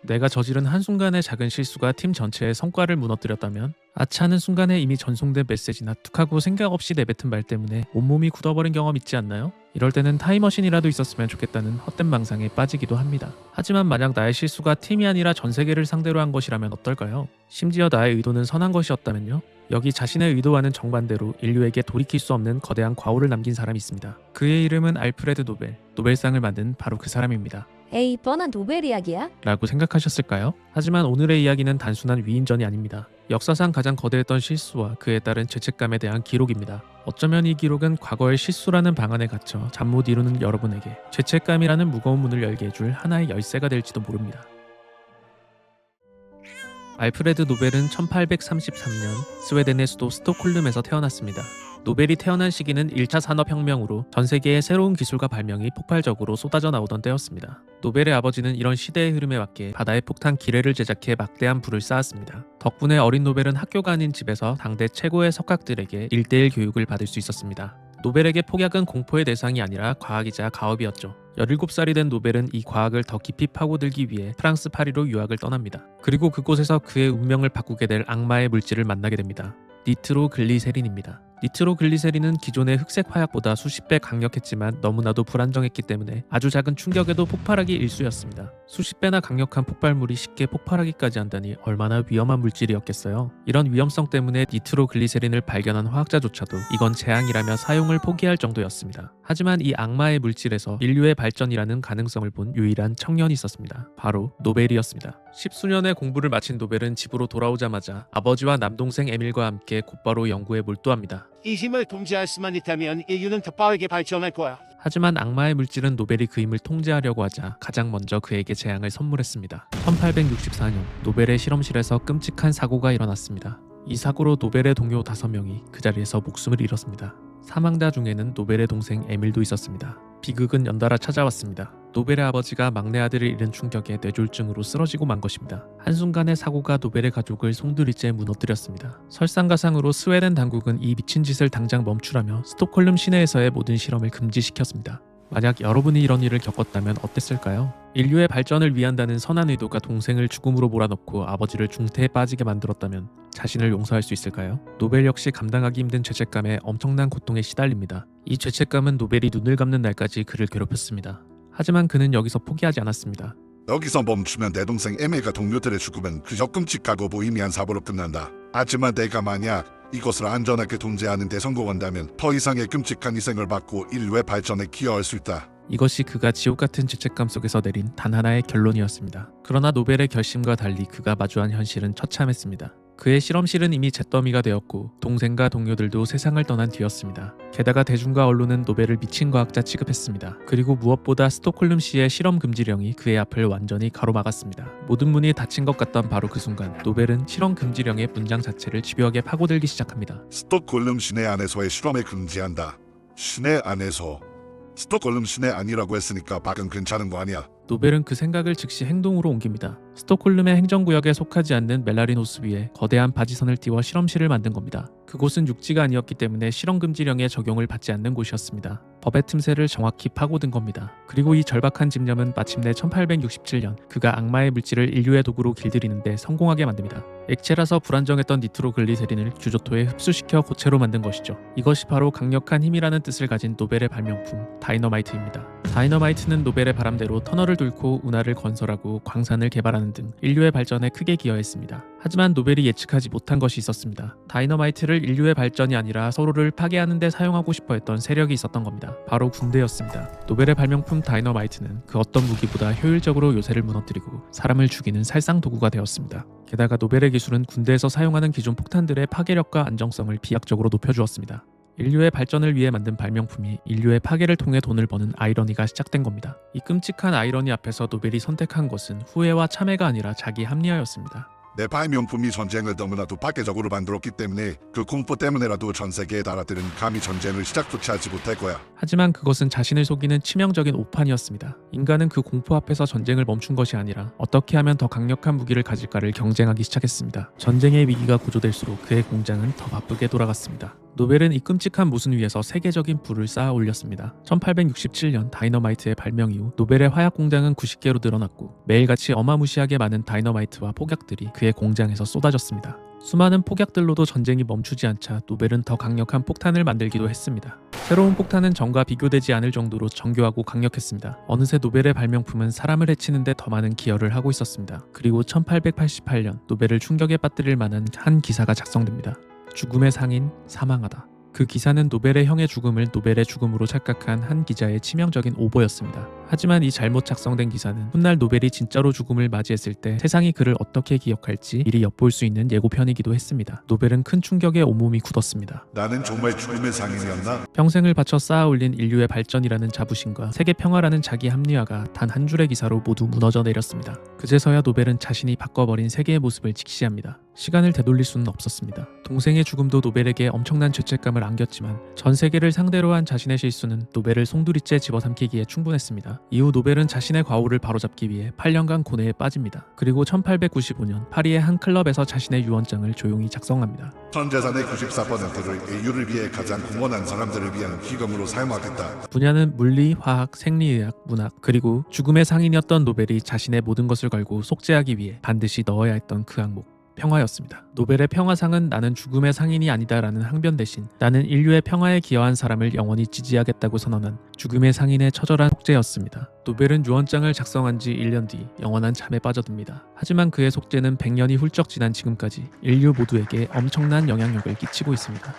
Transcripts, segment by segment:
내가 저지른 한순간의 작은 실수가 팀 전체의 성과를 무너뜨렸다면 아차하는 순간에 이미 전송된 메시지나 툭하고 생각 없이 내뱉은 말 때문에 온몸이 굳어버린 경험 있지 않나요? 이럴 때는 타임머신이라도 있었으면 좋겠다는 헛된 망상에 빠지기도 합니다. 하지만 만약 나의 실수가 팀이 아니라 전 세계를 상대로 한 것이라면 어떨까요? 심지어 나의 의도는 선한 것이었다면요? 여기 자신의 의도와는 정반대로 인류에게 돌이킬 수 없는 거대한 과오를 남긴 사람이 있습니다. 그의 이름은 알프레드 노벨, 노벨상을 만든 바로 그 사람입니다. 에이, 뻔한 노벨 이야기야? 라고 생각하셨을까요? 하지만 오늘의 이야기는 단순한 위인전이 아닙니다. 역사상 가장 거대했던 실수와 그에 따른 죄책감에 대한 기록입니다. 어쩌면 이 기록은 과거의 실수라는 방안에 갇혀 잠 못 이루는 여러분에게 죄책감이라는 무거운 문을 열게 해줄 하나의 열쇠가 될지도 모릅니다. 알프레드 노벨은 1833년 스웨덴의 수도 스톡홀름에서 태어났습니다. 노벨이 태어난 시기는 1차 산업혁명으로 전 세계의 새로운 기술과 발명이 폭발적으로 쏟아져 나오던 때였습니다. 노벨의 아버지는 이런 시대의 흐름에 맞게 바다의 폭탄 기뢰를 제작해 막대한 불을 쌓았습니다. 덕분에 어린 노벨은 학교가 아닌 집에서 당대 최고의 석학들에게 1:1 교육을 받을 수 있었습니다. 노벨에게 폭약은 공포의 대상이 아니라 과학이자 가업이었죠. 17살이 된 노벨은 이 과학을 더 깊이 파고들기 위해 프랑스 파리로 유학을 떠납니다. 그리고 그곳에서 그의 운명을 바꾸게 될 악마의 물질을 만나게 됩니다. 니트로글리세린입니다. 니트로글리세린은 기존의 흑색 화약보다 수십 배 강력했지만 너무나도 불안정했기 때문에 아주 작은 충격에도 폭발하기 일쑤였습니다. 수십 배나 강력한 폭발물이 쉽게 폭발하기까지 한다니 얼마나 위험한 물질이었겠어요. 이런 위험성 때문에 니트로글리세린을 발견한 화학자조차도 이건 재앙이라며 사용을 포기할 정도였습니다. 하지만 이 악마의 물질에서 인류의 발전이라는 가능성을 본 유일한 청년이 있었습니다. 바로 노벨이었습니다. 십수년의 공부를 마친 노벨은 집으로 돌아오자마자 아버지와 남동생 에밀과 함께 곧바로 연구에 몰두합니다. 이 힘을 통제할 수만 있다면 인류는 더 빠르게 발전할 거야. 하지만 악마의 물질은 노벨이 그 힘을 통제하려고 하자 가장 먼저 그에게 재앙을 선물했습니다. 1864년 노벨의 실험실에서 끔찍한 사고가 일어났습니다. 이 사고로 노벨의 동료 5명이 그 자리에서 목숨을 잃었습니다. 사망자 중에는 노벨의 동생 에밀도 있었습니다. 비극은 연달아 찾아왔습니다. 노벨의 아버지가 막내 아들을 잃은 충격에 뇌졸중으로 쓰러지고 만 것입니다. 한순간의 사고가 노벨의 가족을 송두리째 무너뜨렸습니다. 설상가상으로 스웨덴 당국은 이 미친 짓을 당장 멈추라며 스톡홀름 시내에서의 모든 실험을 금지시켰습니다. 만약 여러분이 이런 일을 겪었다면 어땠을까요? 인류의 발전을 위한다는 선한 의도가 동생을 죽음으로 몰아넣고 아버지를 중태에 빠지게 만들었다면 자신을 용서할 수 있을까요? 노벨 역시 감당하기 힘든 죄책감에 엄청난 고통에 시달립니다. 이 죄책감은 노벨이 눈을 감는 날까지 그를 괴롭혔습니다. 하지만 그는 여기서 포기하지 않았습니다. 여기서 멈추면 내 동생 에메가 동료들의 죽음은 그저 끔찍하고 무의미한 사고로 끝난다. 하지만 내가 만약 이것을 안전하게 통제하는 데 성공한다면 더 이상의 끔찍한 희생을 받고 인류의 발전에 기여할 수 있다. 이것이 그가 지옥같은 죄책감 속에서 내린 단 하나의 결론이었습니다. 그러나 노벨의 결심과 달리 그가 마주한 현실은 처참했습니다. 그의 실험실은 이미 잿더미가 되었고 동생과 동료들도 세상을 떠난 뒤였습니다. 게다가 대중과 언론은 노벨을 미친 과학자 취급했습니다. 그리고 무엇보다 스톡홀름시의 실험 금지령이 그의 앞을 완전히 가로막았습니다. 모든 문이 닫힌 것 같던 바로 그 순간 노벨은 실험 금지령의 문장 자체를 집요하게 파고들기 시작합니다. 스톡홀름 시내 안에서의 실험을 금지한다. 시내 안에서. 스톡홀름 시내 아니라고 했으니까 밖은 괜찮은 거 아니야? 노벨은 그 생각을 즉시 행동으로 옮깁니다. 스톡홀름의 행정구역에 속하지 않는 멜라린 호수 위에 거대한 바지선을 띄워 실험실을 만든 겁니다. 그곳은 육지가 아니었기 때문에 실험금지령의 적용을 받지 않는 곳이었습니다. 법의 틈새를 정확히 파고든 겁니다. 그리고 이 절박한 집념은 마침내 1867년 그가 악마의 물질을 인류의 도구로 길들이는데 성공하게 만듭니다. 액체라서 불안정했던 니트로글리세린을 규조토에 흡수시켜 고체로 만든 것이죠. 이것이 바로 강력한 힘이라는 뜻을 가진 노벨의 발명품 다이너마이트입니다. 다이너마이트는 노벨의 바람대로 터널을 뚫고 운하를 건설하고 광산을 개발하는 등 인류의 발전에 크게 기여했습니다. 하지만 노벨이 예측하지 못한 것이 있었습니다. 다이너마이트를 인류의 발전이 아니라 서로를 파괴하는 데 사용하고 싶어 했던 세력이 있었던 겁니다. 바로 군대였습니다. 노벨의 발명품 다이너마이트는 그 어떤 무기보다 효율적으로 요새를 무너뜨리고 사람을 죽이는 살상 도구가 되었습니다. 게다가 노벨의 기술은 군대에서 사용하는 기존 폭탄들의 파괴력과 안정성을 비약적으로 높여주었습니다. 인류의 발전을 위해 만든 발명품이 인류의 파괴를 통해 돈을 버는 아이러니가 시작된 겁니다. 이 끔찍한 아이러니 앞에서 노벨이 선택한 것은 후회와 참회가 아니라 자기 합리화였습니다. 내 발명품이 전쟁을 너무나도 파괴적으로 만들었기 때문에 그 공포 때문에라도 전 세계의 나라들은 감히 전쟁을 시작조차 하지 못할 거야. 하지만 그것은 자신을 속이는 치명적인 오판이었습니다. 인간은 그 공포 앞에서 전쟁을 멈춘 것이 아니라 어떻게 하면 더 강력한 무기를 가질까를 경쟁하기 시작했습니다. 전쟁의 위기가 고조될수록 그의 공장은 더 바쁘게 돌아갔습니다. 노벨은 이 끔찍한 모순 위에서 세계적인 부를 쌓아 올렸습니다. 1867년 다이너마이트의 발명 이후 노벨의 화약 공장은 90개로 늘어났고 매일같이 어마무시하게 많은 다이너마이트와 폭약들이 그의 공장에서 쏟아졌습니다. 수많은 폭약들로도 전쟁이 멈추지 않자 노벨은 더 강력한 폭탄을 만들기도 했습니다. 새로운 폭탄은 전과 비교되지 않을 정도로 정교하고 강력했습니다. 어느새 노벨의 발명품은 사람을 해치는데 더 많은 기여를 하고 있었습니다. 그리고 1888년 노벨을 충격에 빠뜨릴 만한 한 기사가 작성됩니다. 죽음의 상인 사망하다. 그 기사는 노벨의 형의 죽음을 노벨의 죽음으로 착각한 한 기자의 치명적인 오보였습니다. 하지만 이 잘못 작성된 기사는 훗날 노벨이 진짜로 죽음을 맞이했을 때 세상이 그를 어떻게 기억할지 미리 엿볼 수 있는 예고편이기도 했습니다. 노벨은 큰 충격에 온몸이 굳었습니다. 나는 정말 죽음의 상인이었나? 평생을 바쳐 쌓아올린 인류의 발전이라는 자부심과 세계 평화라는 자기 합리화가 단 한 줄의 기사로 모두 무너져 내렸습니다. 그제서야 노벨은 자신이 바꿔버린 세계의 모습을 직시합니다. 시간을 되돌릴 수는 없었습니다. 동생의 죽음도 노벨에게 엄청난 죄책감을 안겼지만 전 세계를 상대로 한 자신의 실수는 노벨을 송두리째 집어삼키기에 충분했습니다. 이후 노벨은 자신의 과오를 바로잡기 위해 8년간 고뇌에 빠집니다. 그리고 1895년 파리의 한 클럽에서 자신의 유언장을 조용히 작성합니다. 전 재산의 94%를 인류를 위해 가장 공헌한 사람들을 위한 기금으로 사용하겠다. 분야는 물리, 화학, 생리의학, 문학, 그리고 죽음의 상인이었던 노벨이 자신의 모든 것을 걸고 속죄하기 위해 반드시 넣어야 했던 그 항목. 평화였습니다. 노벨의 평화상은 나는 죽음의 상인이 아니다라는 항변 대신 나는 인류의 평화에 기여한 사람을 영원히 지지하겠다고 선언한 죽음의 상인의 처절한 속죄였습니다. 노벨은 유언장을 작성한 지 1년 뒤 영원한 잠에 빠져듭니다. 하지만 그의 속죄는 100년이 훌쩍 지난 지금까지 인류 모두에게 엄청난 영향력을 끼치고 있습니다.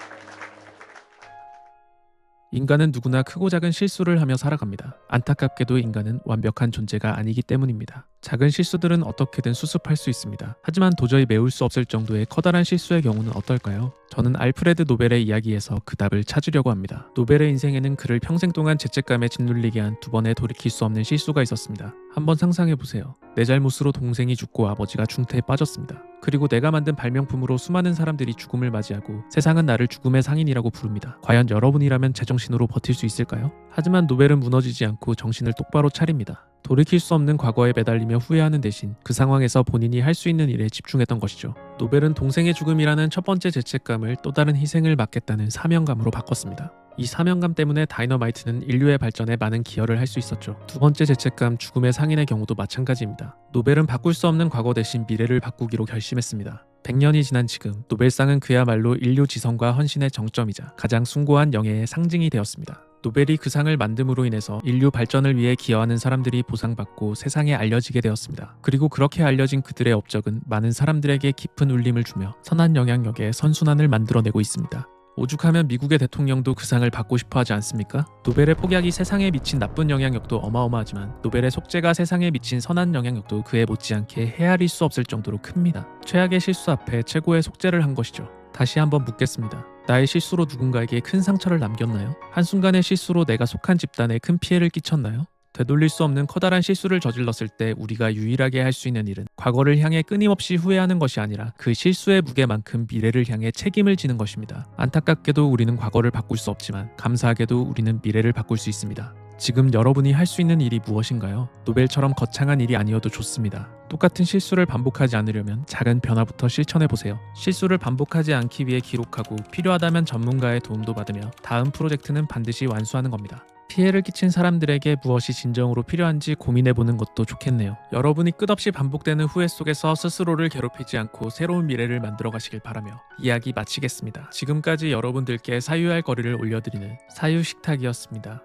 인간은 누구나 크고 작은 실수를 하며 살아갑니다. 안타깝게도 인간은 완벽한 존재가 아니기 때문입니다. 작은 실수들은 어떻게든 수습할 수 있습니다. 하지만 도저히 메울 수 없을 정도의 커다란 실수의 경우는 어떨까요? 저는 알프레드 노벨의 이야기에서 그 답을 찾으려고 합니다. 노벨의 인생에는 그를 평생 동안 죄책감에 짓눌리게 한 두 번의 돌이킬 수 없는 실수가 있었습니다. 한번 상상해보세요. 내 잘못으로 동생이 죽고 아버지가 중태에 빠졌습니다. 그리고 내가 만든 발명품으로 수많은 사람들이 죽음을 맞이하고 세상은 나를 죽음의 상인이라고 부릅니다. 과연 여러분이라면 제정신으로 버틸 수 있을까요? 하지만 노벨은 무너지지 않고 정신을 똑바로 차립니다. 돌이킬 수 없는 과거에 매달리며 후회하는 대신 그 상황에서 본인이 할 수 있는 일에 집중했던 것이죠. 노벨은 동생의 죽음이라는 첫 번째 죄책감을 또 다른 희생을 맡겠다는 사명감으로 바꿨습니다. 이 사명감 때문에 다이너마이트는 인류의 발전에 많은 기여를 할 수 있었죠. 두 번째 죄책감 죽음의 상인의 경우도 마찬가지입니다. 노벨은 바꿀 수 없는 과거 대신 미래를 바꾸기로 결심했습니다. 100년이 지난 지금 노벨상은 그야말로 인류 지성과 헌신의 정점이자 가장 숭고한 영예의 상징이 되었습니다. 노벨이 그 상을 만듦으로 인해서 인류 발전을 위해 기여하는 사람들이 보상받고 세상에 알려지게 되었습니다. 그리고 그렇게 알려진 그들의 업적은 많은 사람들에게 깊은 울림을 주며 선한 영향력의 선순환을 만들어내고 있습니다. 오죽하면 미국의 대통령도 그 상을 받고 싶어 하지 않습니까? 노벨의 폭약이 세상에 미친 나쁜 영향력도 어마어마하지만 노벨의 속죄가 세상에 미친 선한 영향력도 그에 못지않게 헤아릴 수 없을 정도로 큽니다. 최악의 실수 앞에 최고의 속죄를 한 것이죠. 다시 한번 묻겠습니다. 나의 실수로 누군가에게 큰 상처를 남겼나요? 한순간의 실수로 내가 속한 집단에 큰 피해를 끼쳤나요? 되돌릴 수 없는 커다란 실수를 저질렀을 때 우리가 유일하게 할 수 있는 일은 과거를 향해 끊임없이 후회하는 것이 아니라 그 실수의 무게만큼 미래를 향해 책임을 지는 것입니다. 안타깝게도 우리는 과거를 바꿀 수 없지만 감사하게도 우리는 미래를 바꿀 수 있습니다. 지금 여러분이 할 수 있는 일이 무엇인가요? 노벨처럼 거창한 일이 아니어도 좋습니다. 똑같은 실수를 반복하지 않으려면 작은 변화부터 실천해보세요. 실수를 반복하지 않기 위해 기록하고 필요하다면 전문가의 도움도 받으며 다음 프로젝트는 반드시 완수하는 겁니다. 피해를 끼친 사람들에게 무엇이 진정으로 필요한지 고민해보는 것도 좋겠네요. 여러분이 끝없이 반복되는 후회 속에서 스스로를 괴롭히지 않고 새로운 미래를 만들어 가시길 바라며 이야기 마치겠습니다. 지금까지 여러분들께 사유할 거리를 올려드리는 사유식탁이었습니다.